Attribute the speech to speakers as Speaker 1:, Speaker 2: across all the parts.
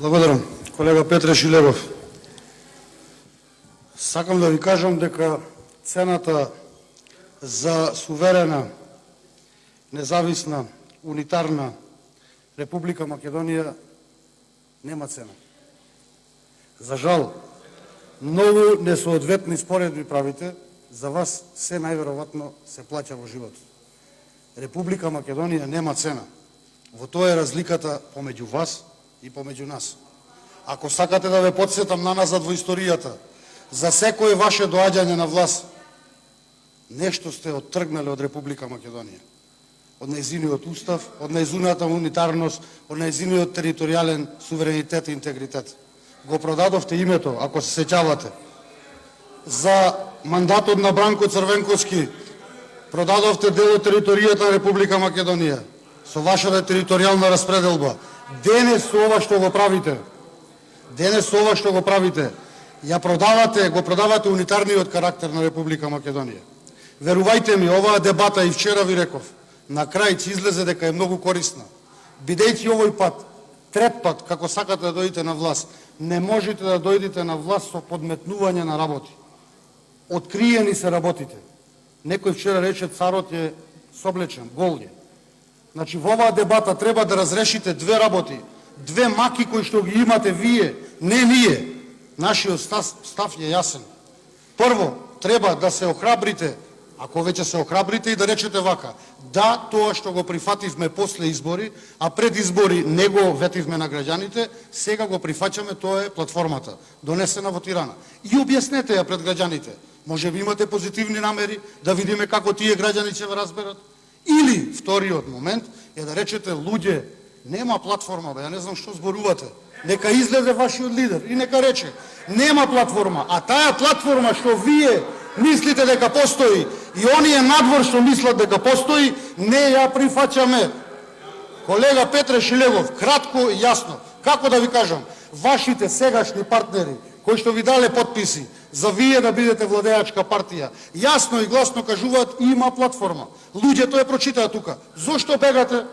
Speaker 1: Благодарам, колега Петре Шилегов. Сакам да ви кажам дека цената за суверена, независна, унитарна Република Македонија нема цена. За жал, многу несоодветни споредби правите, за вас се најверојатно се плаќа во живот. Република Македонија нема цена. Во тоа е разликата помеѓу вас и помеѓу нас. Ако сакате да ве потсетам наназад во историјата, за секое ваше доаѓање на власт, нешто сте оттргнале од Република Македонија. Од нејзиниот устав, од нејзината унитарност, од нејзиниот територијален суверенитет и интегритет. Го продадовте името, ако се сеќавате. За мандатот на Бранко Црвенковски продадовте дел од територијата на Република Македонија со вашата територијална распределба. Денес со ова што го правите, го продавате унитарниот карактер на Република Македонија. Верувајте ми, оваа дебата и вчера ви реков, на крај ќе излезе дека е многу корисна. Бидејќи овој пат, трет пат, како сакате да дојдете на власт, не можете да дојдете на власт со подметнување на работи. Откриени се работите. Некој вчера рече царот е соблечен, гол е. Значи, во оваа дебата треба да разрешите две работи, две маки кои што ги имате вие, не ние. Нашиот став е јасен. Прво, треба да се охрабрите, ако веќе се охрабрите, и да речете вака: да, тоа што го прифативме после избори, а пред избори не го ветивме на граѓаните, сега го прифаќаме, тоа е платформата, донесена во Тирана. И објаснете ја пред граѓаните. Може би имате позитивни намери, да видиме како тие граѓани ќе ве разберат. Или, вториот момент, е да речете: луѓе, нема платформа, бе, ја не знам што зборувате. Нека излезе вашиот лидер и нека рече: нема платформа, а таа платформа што вие мислите дека постои и оние надвор што мислат дека постои, не ја прифаќаме. Колега Петре Шилегов, кратко и јасно, како да ви кажам, вашите сегашни партнери кои што ви дале подписи за вие да бидете владеачка партија, јасно и гласно кажуваат: има платформа. Луѓето ја прочитаа тука. Зошто бегате?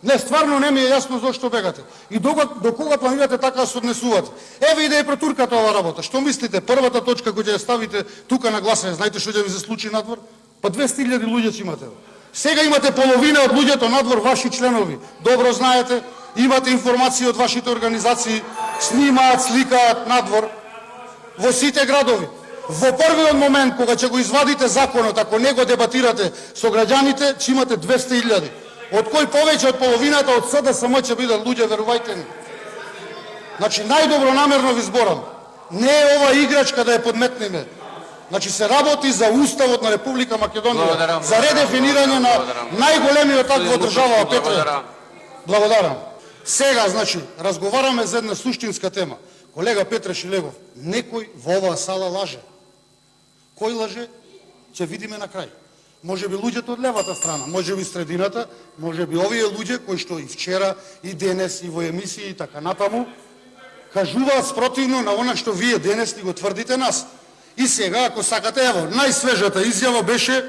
Speaker 1: Не, стварно не ми е јасно зошто бегате. И до кога планирате така да се однесувате? Еве и да ја протуркате ова работа. Што мислите, првата точка која ќе ја ставите тука на гласање, знаете што ќе ви се случи надвор? Па 200.000 луѓе ќе имате. Сега имате половина од луѓето надвор ваши членови. Добро знаете, имате информации од вашите организации, снимаат, сликаат надвор во сите градови. Во првиот момент кога ќе го извадите законот, ако не го дебатирате со граѓаните, ќе имате 200.000. Од кој повеќе од половината од СДСМ ќе бидат луѓе, верувајте ми. Значи, најдобронамерно ви зборам. Не е ова играчка да ја подметнеме. Значи, се работи за Уставот на Република Македонија, за редефинирање на најголемиот акт во држава, Петре. Благодарам. Сега, значи, разговараме за една суштинска тема. Колега Петре Шилегов, некој во оваа сала лаже. Кој лаже? Ќе видиме на крај. Може би луѓето од левата страна, може би средината, може би овие луѓе кои што и вчера, и денес, и во емисии и така натаму, кажуваат спротивно на она што вие денес ни го тврдите нас. И сега, ако сакате, ево, најсвежата изјава беше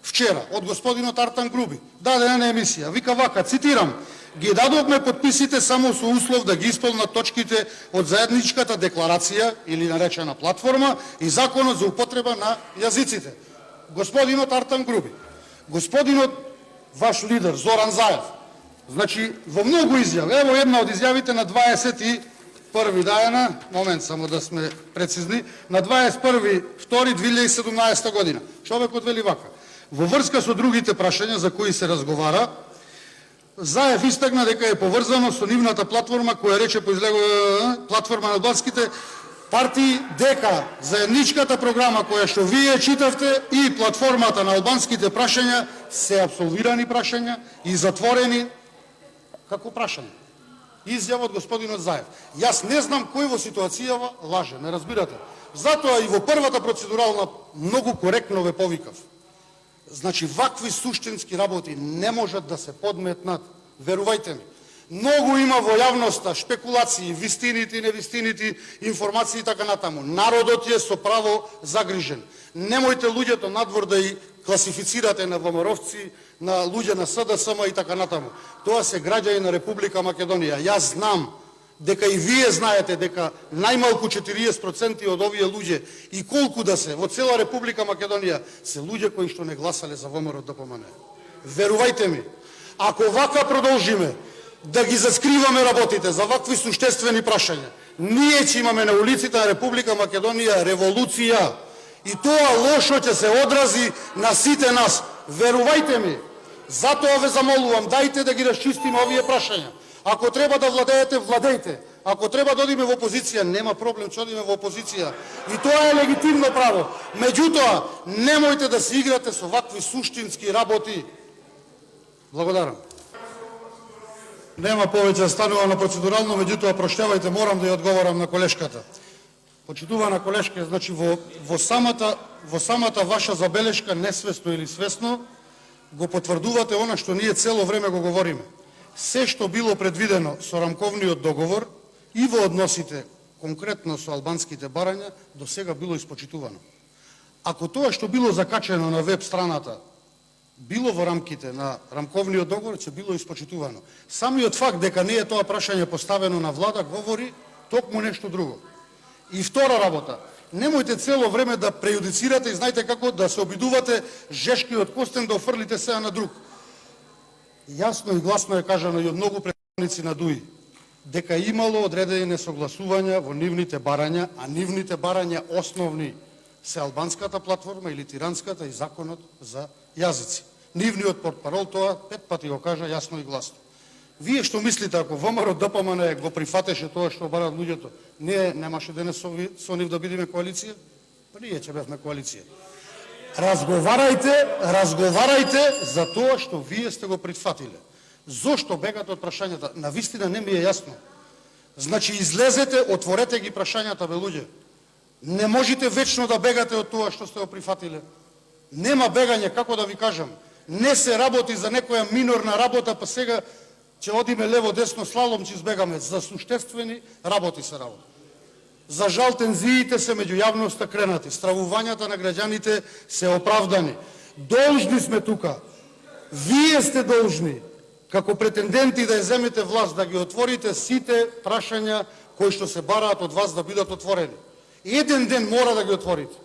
Speaker 1: вчера од господинот Артан Груби. Дадена на емисија. Вика вака, цитирам: ги дадовме подписите само со услов да ги исполнат точките од заедничката декларација или наречена платформа и законот за употреба на јазиците. Господинот Артан Груби, господинот ваш лидер Зоран Заев, значи во многу изјави, ево една од изјавите на 21 дајана, момент само да сме прецизни, на 21.2.2017 година. Човекот вели вака: во врска со другите прашања за кои се разговара, Заев истакна дека е поврзано со нивната платформа која рече по платформа на албанските партии дека заедничката програма која што вие читавте и платформата на албанските прашања се апсолвирани прашања и затворени како прашања. Изјава од господинот Заев. Јас не знам кој во ситуацијава лаже, ме разбирате? Затоа и во првата процедурална многу коректно ве повикав. Значи, вакви суштински работи не можат да се подметнат, верувајте ми. Многу има во јавноста шпекулации, вистините и невистините, информации и така натаму. Народот е со право загрижен. Немојте луѓето надвор да и класифицирате на ВМРО-вци, на луѓе на СДСМ и така натаму. Тоа се граѓани на Република Македонија. Јас знам дека и вие знаете дека најмалку 40% од овие луѓе и колку да се во цела Република Македонија се луѓе кои што не гласале за ВМРО-ДПМН. Верувајте ми, ако вака продолжиме да ги заскриваме работите за вакви суштествени прашања, ние ќе имаме на улиците на Република Македонија револуција и тоа лошо ќе се одрази на сите нас. Верувајте ми, затоа ве замолувам, дајте да ги расчистиме овие прашања. Ако треба да владеете, владејте. Ако треба да одиме во опозиција, нема проблем, ќе одиме во опозиција. И тоа е легитимно право. Меѓутоа, немојте да се играте со вакви суштински работи. Благодарам. Нема повеќе станува на процедурално, меѓутоа, проштевајте, морам да ја одговорам на колешката. Почитувана колешка, значи во самата ваша забелешка, несвесно или свесно, го потврдувате она што ние цело време го говориме. Се што било предвидено со рамковниот договор и во односите конкретно со албанските барања, до сега било испочитувано. Ако тоа што било закачено на веб страната било во рамките на рамковниот договор, ќе било испочитувано. Самиот факт дека не е тоа прашање поставено на влада говори токму нешто друго. И втора работа, немојте цело време да прејудицирате и знаете како да се обидувате жешкиот костен да офрлите сега на друг. Јасно и гласно е кажано и од многу представници на ДУИ дека имало одредени несогласувања во нивните барања, а нивните барања основни се албанската платформа или тиранската и законот за јазици. Нивниот портпарол тоа 5 пати го кажа јасно и гласно. Вие што мислите, ако ВМРО-ДПМН го прифатеше тоа што бараат луѓето, ние немаше денес со нив да бидеме коалиција? Па ние ќе бевме коалиција. Разговарајте за тоа што вие сте го прифатиле. Зошто бегате од прашањата? Навистина не ми е јасно. Значи излезете, отворете ги прашањата, бе луѓе. Не можете вечно да бегате од тоа што сте го прифатиле. Нема бегање, како да ви кажам. Не се работи за некоја минорна работа, па сега ќе одиме лево-десно слалом, ќе избегаме. За суштествени работи се работи. За жал, тензиите се меѓу јавноста кренати. Стравувањата на граѓаните се оправдани. Должни сме тука. Вие сте должни, како претенденти да ја земете власт, да ги отворите сите прашања кои што се бараат од вас да бидат отворени. Еден ден мора да ги отворите.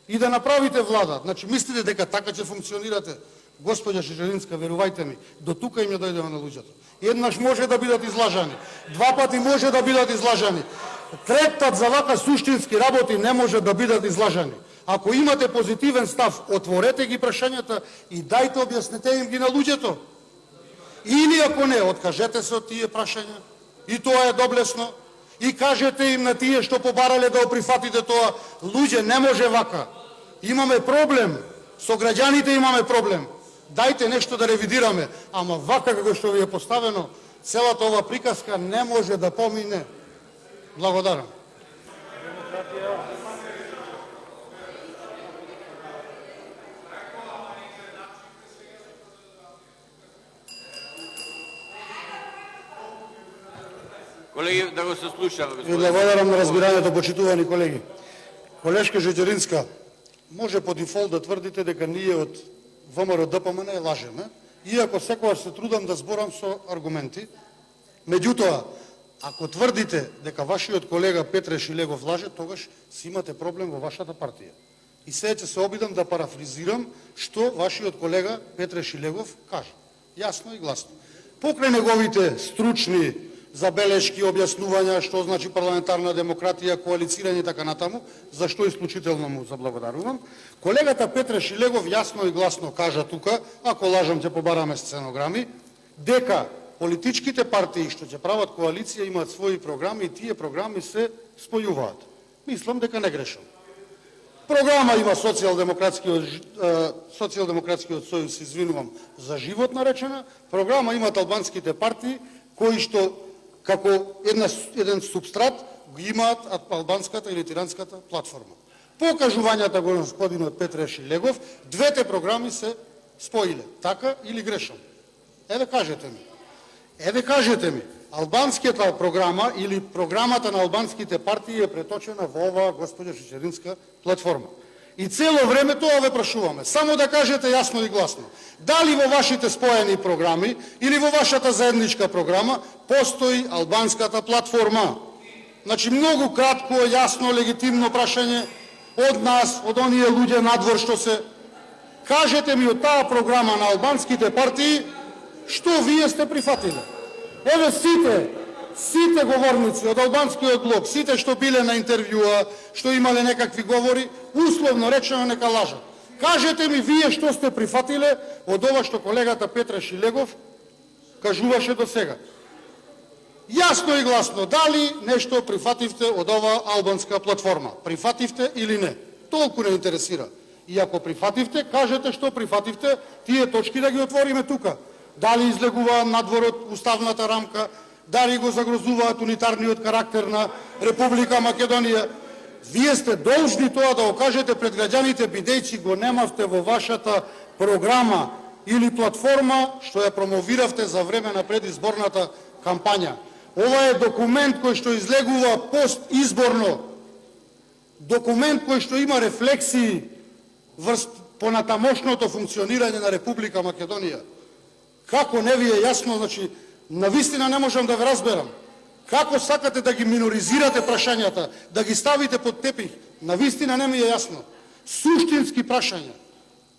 Speaker 1: И да направите влада. Значи, мислите дека така ќе функционирате? Господја Шичеринска, верувајте ми, до тука им ја дојдеме на луѓето. Еднаш може да бидат излажани, 2 пати може да бидат излажани. Трет пат за вака суштински работи не може да бидат излажани. Ако имате позитивен став, отворете ги прашањата и дајте објаснете им ги на луѓето. Или ако не, откажете се од тие прашања, и тоа е доблесно, и кажете им на тие што побарале да оприфатите тоа, луѓе, не може вака. Имаме проблем, со граѓаните имаме проблем. Дајте нешто да ревидираме, ама вака како што ви е поставено, целата ова приказка не може да помине. Благодарам.
Speaker 2: Колеги, да го се слушаме.
Speaker 1: И благодарам на разбирањето, почитувани колеги. Колешка Жеđеринска, може по дефолт да тврдите дека ние од ВМРО-ДПМН лажеме, иако секогаш се трудам да зборам со аргументи. Меѓутоа, ако тврдите дека вашиот колега Петре Шилегов лаже, тогаш си имате проблем во вашата партија. И сега ќе се обидам да парафризирам што вашиот колега Петре Шилегов кажа. Јасно и гласно. Покрај неговите стручни забелешки, објаснувања што значи парламентарна демократија, коалицирање и така натаму, за што исклучително му заблагодарувам. Колегата Петре Шилегов јасно и гласно кажа тука, ако лажам ќе побараме сценограми, дека политичките партии што ќе прават коалиција имаат своји програми и тие програми се спојуваат. Мислам дека не грешам. Програма има социјалдемократскиот сојуз, извинувам, за живот наречена, програма имаат албанските партии кои што како еден субстрат го имаат албанската или тиранската платформа. По кажувањата го господинот Петре Шилегов, двете програми се споиле. Така или грешам? Еве кажете ми. Албанската програма или програмата на албанските партии е преточена во оваа господја Шичеринска платформа. И цело време тоа ве прашуваме. Само да кажете јасно и гласно. Дали во вашите споени програми или во вашата заедничка програма постои албанската платформа? Значи, многу кратко, јасно, легитимно прашање од нас, од оние луѓе надвор што се. Кажете ми од таа програма на албанските партии, што вие сте прифатиле? Еве сите говорници од албанскиот блок, сите што биле на интервјуа, што имале некакви говори, условно речено нека лажат. Кажете ми вие што сте прифатиле од ова што колегата Петре Шилегов кажуваше до сега. Јасно и гласно, дали нешто прифативте од ова албанска платформа? Прифативте или не? Толку не интересира. И ако прифативте, кажете што прифативте, тие точки да ги отвориме тука. Дали излегуваат надвор од уставната рамка, дали го загрозуваат унитарниот карактер на Република Македонија. Вие сте должни тоа да окажете пред граѓаните, бидејќи го немавте во вашата програма или платформа што ја промовиравте за време на предизборната кампања. Ова е документ кој што излегува постизборно, документ кој што има рефлексии врз понатамошното функционирање на Република Македонија. Како не ви е јасно, значи, навистина не можам да ве разберам. Како сакате да ги миноризирате прашањата, да ги ставите под тепих, навистина не ми е јасно. Суштински прашања,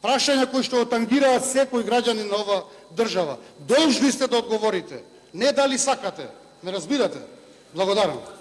Speaker 1: прашања кои што отангираат секој граѓанин на ова држава. Должни сте да одговорите, не дали сакате. Не разбирате? Благодарам.